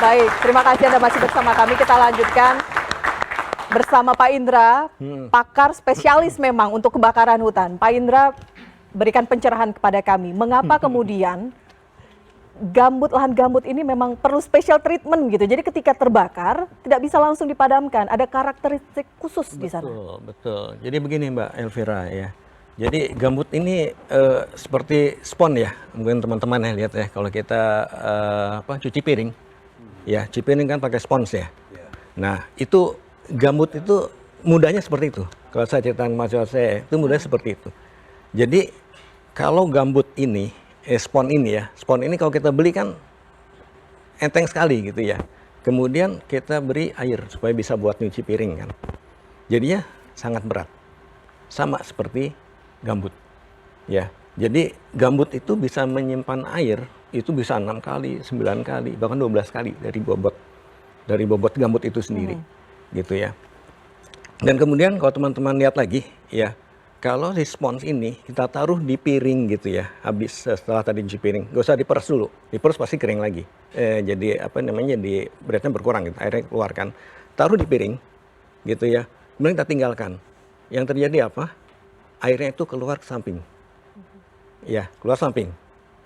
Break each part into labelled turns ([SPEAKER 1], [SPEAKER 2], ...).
[SPEAKER 1] Baik, terima kasih Anda masih bersama kami. Kita lanjutkan bersama Pak Indra, pakar spesialis memang untuk kebakaran hutan. Pak Indra berikan pencerahan kepada kami. Mengapa kemudian lahan gambut ini memang perlu special treatment gitu. Jadi ketika terbakar tidak bisa langsung dipadamkan. Ada karakteristik khusus di sana.
[SPEAKER 2] Betul, betul. Jadi begini Mbak Elvira ya. Jadi gambut ini seperti spons ya. Mungkin teman-teman ya lihat ya kalau kita cuci piring. Ya, cuci piring kan pakai spons ya. Nah, itu gambut itu mudahnya seperti itu. Kalau saya ceritakan mahasiswa saya, itu mudahnya seperti itu. Jadi kalau gambut ini, spons ini ya, spons ini kalau kita beli kan enteng sekali gitu ya. Kemudian kita beri air supaya bisa buat nyuci piring kan. Jadinya sangat berat. Sama seperti gambut. Ya. Jadi gambut itu bisa menyimpan air itu bisa 6 kali, 9 kali, bahkan 12 kali dari bobot gambut itu sendiri. Gitu ya. Dan kemudian kalau teman-teman lihat lagi ya, kalau si spons ini kita taruh di piring gitu ya, habis setelah tadi cuci piring, nggak usah diperas dulu, diperas pasti kering lagi. Jadi beratnya berkurang gitu, airnya keluarkan. Taruh di piring gitu ya, kemudian kita tinggalkan. Yang terjadi apa? Airnya itu keluar ke samping. Ya, keluar samping.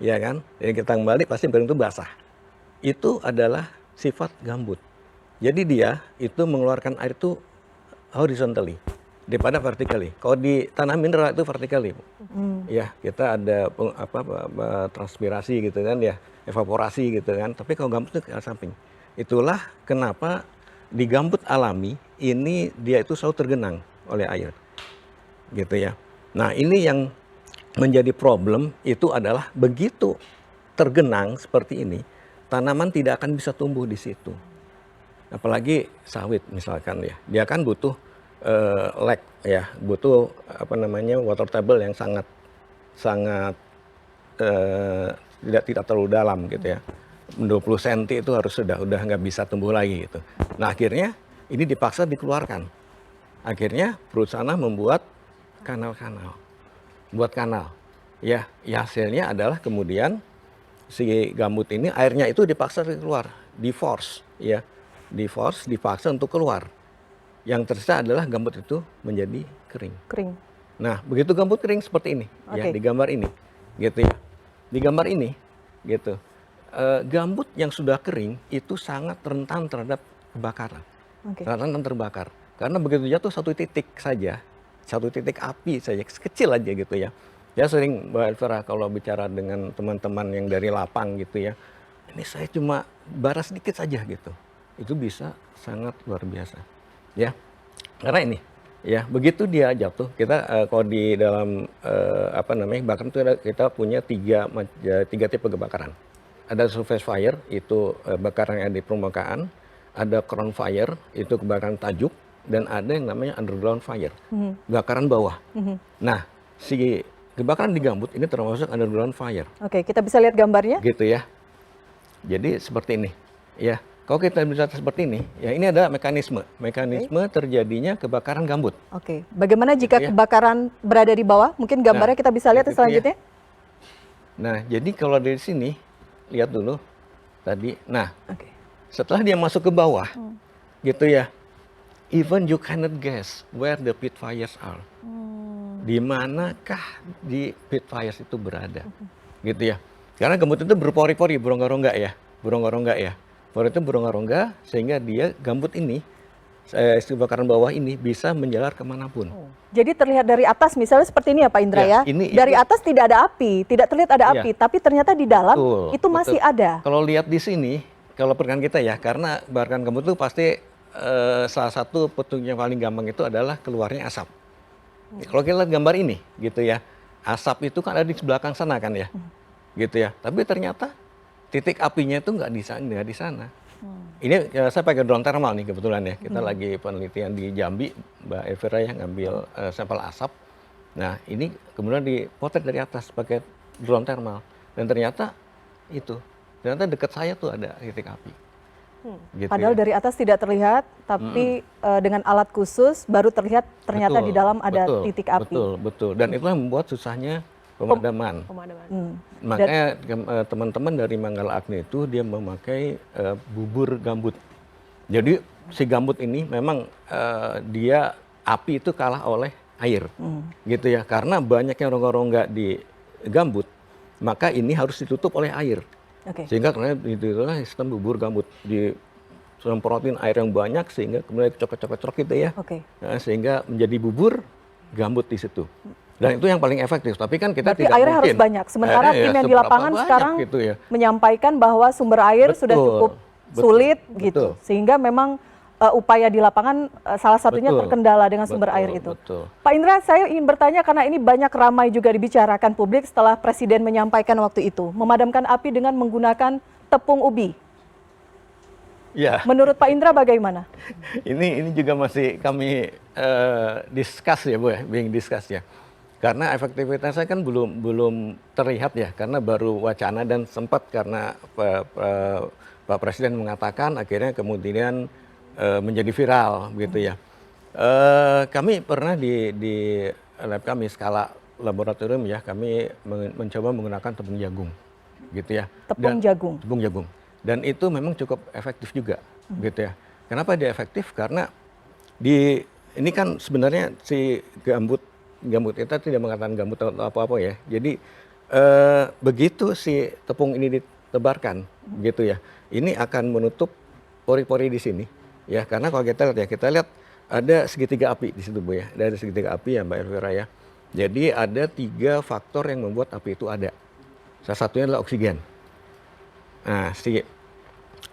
[SPEAKER 2] Ya kan? Jadi kita kembali pasti piring itu basah. Itu adalah sifat gambut. Jadi dia itu mengeluarkan air itu horizontally daripada vertically. Kalau di tanah mineral itu vertically. Ya, kita ada transpirasi gitu kan ya, evaporasi gitu kan. Tapi kalau gambut itu ke arah samping. Itulah kenapa di gambut alami ini dia itu selalu tergenang oleh air. Gitu ya. Nah, ini yang menjadi problem itu adalah begitu tergenang seperti ini, tanaman tidak akan bisa tumbuh di situ. Apalagi sawit misalkan ya, dia kan butuh butuh water table yang sangat tidak terlalu dalam gitu ya. 20 cm itu harus udah nggak bisa tumbuh lagi gitu. Nah akhirnya ini dipaksa dikeluarkan. Akhirnya perusahaan membuat kanal-kanal, buat kanal. Ya hasilnya adalah kemudian si gambut ini airnya itu dipaksa keluar, dipaksa untuk keluar. Yang tersisa adalah gambut itu menjadi kering. Nah, begitu gambut kering seperti ini, ya di gambar ini, gitu ya. Di gambar ini, gitu. Gambut yang sudah kering itu sangat rentan terhadap kebakaran, rentan terbakar. Karena begitu jatuh satu titik saja, satu titik api saja, kecil aja gitu ya. Ya sering Mbak Elvira kalau bicara dengan teman-teman yang dari lapang gitu ya, ini saya cuma bara sedikit saja gitu, itu bisa sangat luar biasa. Ya, karena ini, ya begitu dia jatuh, kita kalau di dalam kebakaran itu kita punya tiga tipe kebakaran. Ada surface fire, itu kebakaran yang di permukaan, ada crown fire, itu kebakaran tajuk, dan ada yang namanya underground fire, kebakaran bawah. Nah, si kebakaran di gambut ini termasuk underground fire.
[SPEAKER 1] Oke, kita bisa lihat gambarnya?
[SPEAKER 2] Gitu ya. Jadi seperti ini, ya. Kalau kita bicara seperti ini, ya ini adalah mekanisme terjadinya kebakaran gambut.
[SPEAKER 1] Oke, bagaimana jika kebakaran berada di bawah? Mungkin gambarnya kita bisa lihat selanjutnya.
[SPEAKER 2] Nah, jadi kalau dari sini, lihat dulu tadi. Nah, setelah dia masuk ke bawah, gitu ya, even you cannot guess where the pit fires are. Di manakah di pit fires itu berada, gitu ya. Karena gambut itu berpori-pori, berongga-rongga ya. Pori itu berongga-rongga sehingga dia gambut ini, kebakaran bawah ini bisa menjalar kemanapun.
[SPEAKER 1] Jadi terlihat dari atas misalnya seperti ini ya Pak Indra ya. Dari atas tidak ada api, tidak terlihat ada api, tapi ternyata di dalam itu masih ada.
[SPEAKER 2] Kalau lihat di sini, kalau perkiraan kita ya, karena kebakaran gambut itu pasti salah satu petunjuk yang paling gampang itu adalah keluarnya asap. Kalau kita lihat gambar ini, gitu ya, asap itu kan ada di belakang sana kan ya, gitu ya. Tapi ternyata titik apinya itu nggak di sana. Ini saya pakai drone thermal nih kebetulan ya. Kita lagi penelitian di Jambi, Mbak Elvira ya ngambil sampel asap. Nah ini kemudian dipotret dari atas pakai drone thermal. Dan ternyata dekat saya tuh ada titik api.
[SPEAKER 1] Gitu padahal dari atas tidak terlihat, tapi dengan alat khusus baru terlihat ternyata di dalam ada titik api.
[SPEAKER 2] Betul. Dan itulah membuat susahnya pemadaman.
[SPEAKER 1] Hmm.
[SPEAKER 2] Makanya teman-teman dari Manggala Agni itu dia memakai bubur gambut. Jadi si gambut ini memang dia api itu kalah oleh air, gitu ya. Karena banyak yang rongga-rongga di gambut, maka ini harus ditutup oleh air. Sehingga karena itulah sistem bubur gambut disemprotin air yang banyak sehingga kemudian cocok-cocok gitu ya. Nah, sehingga menjadi bubur gambut di situ. Dan itu yang paling efektif. Tapi kan kita
[SPEAKER 1] berarti
[SPEAKER 2] tidak
[SPEAKER 1] airnya
[SPEAKER 2] mungkin.
[SPEAKER 1] harus banyak. Sementara tim yang di lapangan sekarang
[SPEAKER 2] gitu ya,
[SPEAKER 1] menyampaikan bahwa sumber air sudah cukup sulit gitu. Sehingga memang upaya di lapangan salah satunya terkendala dengan sumber air itu. Pak Indra, saya ingin bertanya karena ini banyak ramai juga dibicarakan publik setelah Presiden menyampaikan waktu itu. Memadamkan api dengan menggunakan tepung ubi.
[SPEAKER 2] Ya.
[SPEAKER 1] Menurut Pak Indra bagaimana?
[SPEAKER 2] Ini juga masih kami discuss ya Bu ya, being discuss ya. Karena efektivitasnya kan belum terlihat ya, karena baru wacana dan sempat karena Pak Presiden mengatakan akhirnya kemudian menjadi viral gitu ya. Kami pernah di lab kami skala laboratorium ya, kami mencoba menggunakan tepung jagung gitu ya.
[SPEAKER 1] Tepung jagung.
[SPEAKER 2] Tepung jagung. Dan itu memang cukup efektif juga gitu ya. Kenapa dia efektif? Karena ini kan sebenarnya si gambut kita tidak mengatakan gambut atau apa-apa ya. Jadi begitu si tepung ini ditebarkan gitu ya, ini akan menutup pori-pori di sini ya. Karena kalau kita lihat ada segitiga api di situ Bu ya. Ada segitiga api ya Mbak Elvira ya. Jadi ada 3 faktor yang membuat api itu ada. Salah satunya adalah oksigen. Nah, si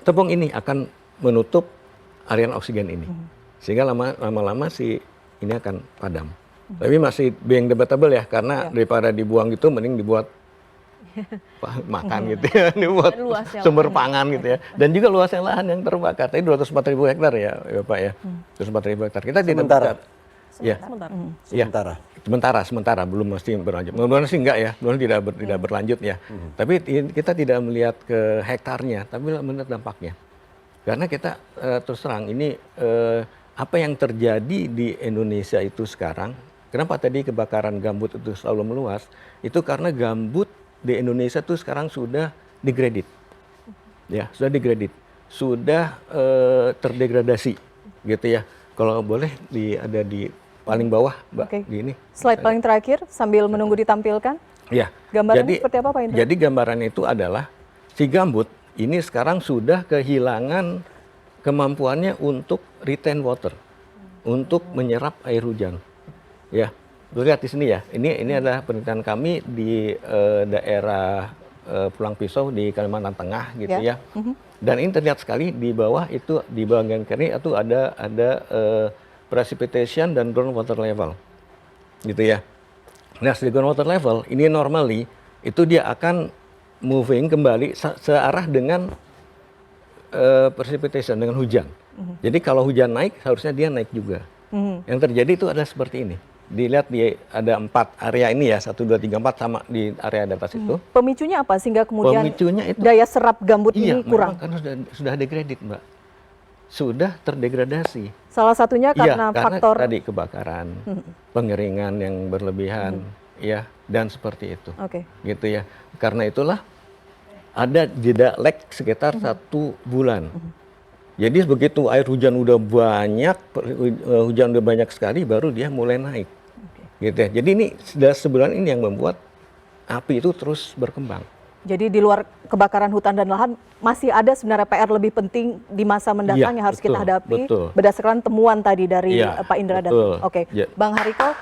[SPEAKER 2] tepung ini akan menutup aliran oksigen ini. Sehingga lama-lama si ini akan padam. Tapi masih being debatable ya, karena daripada dibuang gitu mending dibuat makan gitu ya, dibuat sumber pangan gitu ya. Dan juga luasnya lahan yang terbakar, tadi 204.000 hektar ya Bapak ya, 204.000 hektar. Kita tidak bicara. Sementara belum mesti berlanjut. Mudah-mudahan sih enggak ya, mudah-mudahan tidak berlanjut ya. Tapi kita tidak melihat ke hektarnya, tapi melihat dampaknya. Karena kita terus terang ini apa yang terjadi di Indonesia itu sekarang, kenapa tadi kebakaran gambut itu selalu meluas, itu karena gambut di Indonesia itu sekarang sudah degraded. Ya, sudah degraded. Sudah terdegradasi gitu ya. Kalau boleh ada di paling bawah, Mbak, di ini.
[SPEAKER 1] Slide paling terakhir sambil menunggu ditampilkan.
[SPEAKER 2] Ya.
[SPEAKER 1] Gambarannya seperti apa Pak Indra?
[SPEAKER 2] Jadi gambarannya itu adalah si gambut ini sekarang sudah kehilangan kemampuannya untuk retain water, untuk menyerap air hujan. Ya, lihat di sini ya. Ini adalah penelitian kami di daerah Pulang Pisau di Kalimantan Tengah gitu ya. Dan ini terlihat sekali di bawah itu, di bagian kiri itu ada precipitation dan groundwater level, gitu ya. Nah, di groundwater level ini normally itu dia akan moving kembali searah dengan precipitation, dengan hujan. Jadi kalau hujan naik, harusnya dia naik juga. Yang terjadi itu adalah seperti ini. Dilihat ada 4 area ini ya, 1, 2, 3, 4 sama di area di atas itu.
[SPEAKER 1] Pemicunya apa sehingga kemudian
[SPEAKER 2] itu,
[SPEAKER 1] daya serap gambut ini kurang?
[SPEAKER 2] Karena sudah degraded Mbak. Sudah terdegradasi.
[SPEAKER 1] Salah satunya karena faktor
[SPEAKER 2] tadi kebakaran, pengeringan yang berlebihan, ya, dan seperti itu. Gitu ya. Karena itulah ada jeda lag sekitar 1 bulan. Jadi begitu air hujan udah banyak, hujan udah banyak sekali, baru dia mulai naik. Gitu ya. Jadi ini sudah sebulan ini yang membuat api itu terus berkembang.
[SPEAKER 1] Jadi di luar kebakaran hutan dan lahan masih ada sebenarnya PR lebih penting di masa mendatang yang harus kita hadapi berdasarkan temuan tadi dari Pak Indra dan Bang Hariko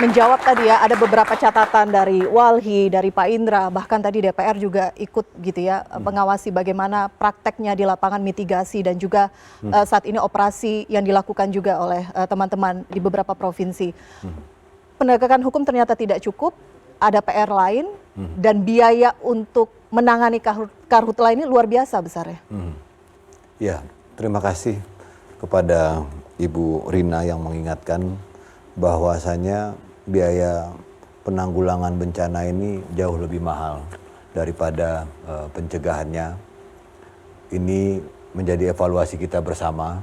[SPEAKER 1] menjawab tadi ya, ada beberapa catatan dari Walhi, dari Pak Indra, bahkan tadi DPR juga ikut gitu ya, mengawasi bagaimana prakteknya di lapangan mitigasi dan juga saat ini operasi yang dilakukan juga oleh teman-teman di beberapa provinsi. Penegakan hukum ternyata tidak cukup, ada PR lain, dan biaya untuk menangani karhutla ini luar biasa besarnya.
[SPEAKER 3] Ya, terima kasih kepada Ibu Rina yang mengingatkan bahwasanya biaya penanggulangan bencana ini jauh lebih mahal daripada pencegahannya. Ini menjadi evaluasi kita bersama,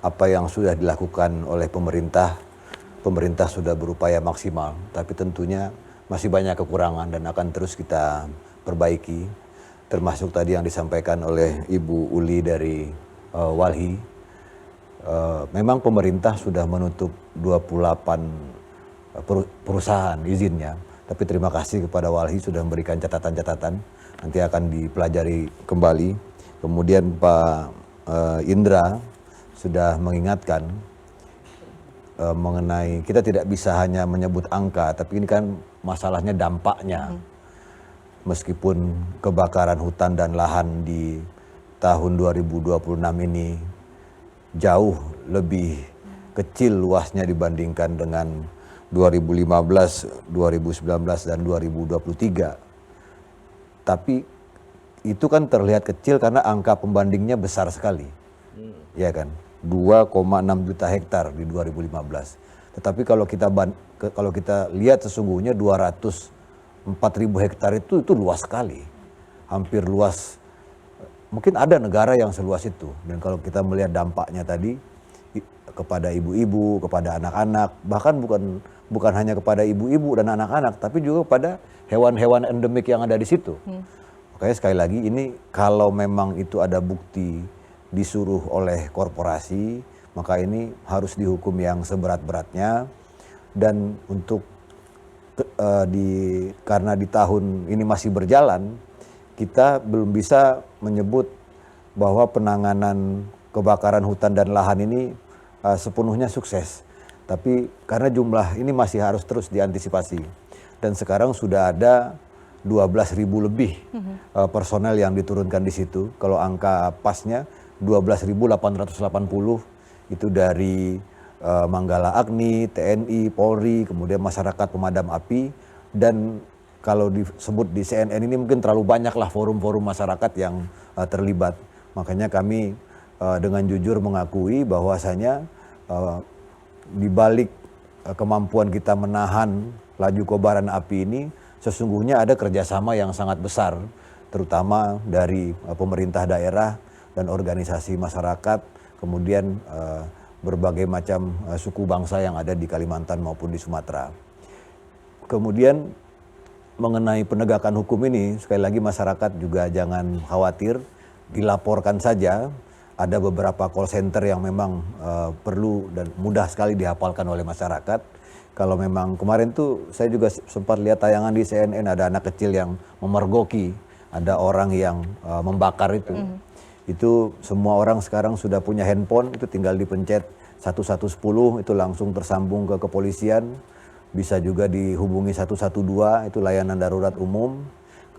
[SPEAKER 3] apa yang sudah dilakukan oleh pemerintah pemerintah sudah berupaya maksimal, tapi tentunya masih banyak kekurangan dan akan terus kita perbaiki. Termasuk tadi yang disampaikan oleh Ibu Uli dari Walhi. Memang pemerintah sudah menutup 28 perusahaan izinnya, tapi terima kasih kepada Walhi sudah memberikan catatan-catatan, nanti akan dipelajari kembali. Kemudian Pak Indra sudah mengingatkan mengenai kita tidak bisa hanya menyebut angka, tapi ini kan masalahnya dampaknya. Meskipun kebakaran hutan dan lahan di tahun 2026 ini jauh lebih kecil luasnya dibandingkan dengan 2015, 2019, dan 2023. Tapi itu kan terlihat kecil karena angka pembandingnya besar sekali. Ya kan? 2,6 juta hektar di 2015. Tetapi kalau kita lihat sesungguhnya 204.000 hektar itu luas sekali. Hampir luas, mungkin ada negara yang seluas itu. Dan kalau kita melihat dampaknya tadi kepada ibu-ibu, kepada anak-anak, bahkan bukan hanya kepada ibu-ibu dan anak-anak, tapi juga kepada hewan-hewan endemik yang ada di situ. Makanya sekali lagi ini kalau memang itu ada bukti disuruh oleh korporasi, maka ini harus dihukum yang seberat-beratnya. Dan untuk karena di tahun ini masih berjalan, kita belum bisa menyebut bahwa penanganan kebakaran hutan dan lahan ini sepenuhnya sukses. Tapi karena jumlah ini masih harus terus diantisipasi. Dan sekarang sudah ada 12.000 lebih personel yang diturunkan di situ. Kalau angka pasnya 12.880 itu dari Manggala Agni, TNI, Polri, kemudian masyarakat pemadam api. Dan kalau disebut di CNN ini mungkin terlalu banyak lah forum-forum masyarakat yang terlibat. Makanya kami dengan jujur mengakui bahwasanya di balik kemampuan kita menahan laju kobaran api ini sesungguhnya ada kerjasama yang sangat besar, terutama dari pemerintah daerah dan organisasi masyarakat, kemudian berbagai macam suku bangsa yang ada di Kalimantan maupun di Sumatera. Kemudian mengenai penegakan hukum ini, sekali lagi masyarakat juga jangan khawatir, dilaporkan saja. Ada beberapa call center yang memang perlu dan mudah sekali dihafalkan oleh masyarakat. Kalau memang kemarin tuh saya juga sempat lihat tayangan di CNN, ada anak kecil yang memergoki, ada orang yang membakar itu. Itu semua orang sekarang sudah punya handphone, itu tinggal dipencet 1110, itu langsung tersambung ke kepolisian. Bisa juga dihubungi 112, itu layanan darurat umum.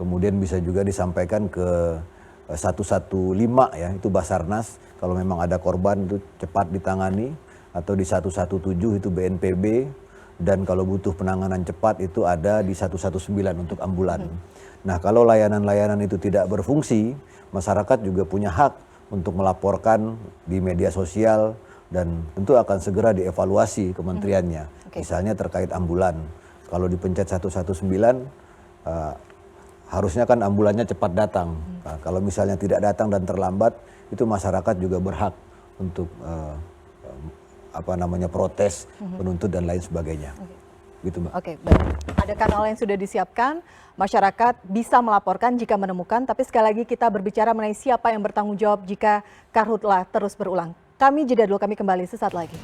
[SPEAKER 3] Kemudian bisa juga disampaikan ke 115 ya, itu Basarnas. Kalau memang ada korban itu cepat ditangani. Atau di 117 itu BNPB. Dan kalau butuh penanganan cepat itu ada di 119 untuk ambulan. Nah kalau layanan-layanan itu tidak berfungsi, masyarakat juga punya hak untuk melaporkan di media sosial dan tentu akan segera dievaluasi kementeriannya. Misalnya terkait ambulan, kalau dipencet 119 harusnya kan ambulannya cepat datang. Nah, kalau misalnya tidak datang dan terlambat, itu masyarakat juga berhak untuk protes, menuntut dan lain sebagainya. Gitu, Mbak.
[SPEAKER 1] Oke, baik. Ada kanal yang sudah disiapkan, masyarakat bisa melaporkan jika menemukan, tapi sekali lagi kita berbicara mengenai siapa yang bertanggung jawab jika karhutlah terus berulang. Kami jeda dulu, kami kembali sesaat lagi.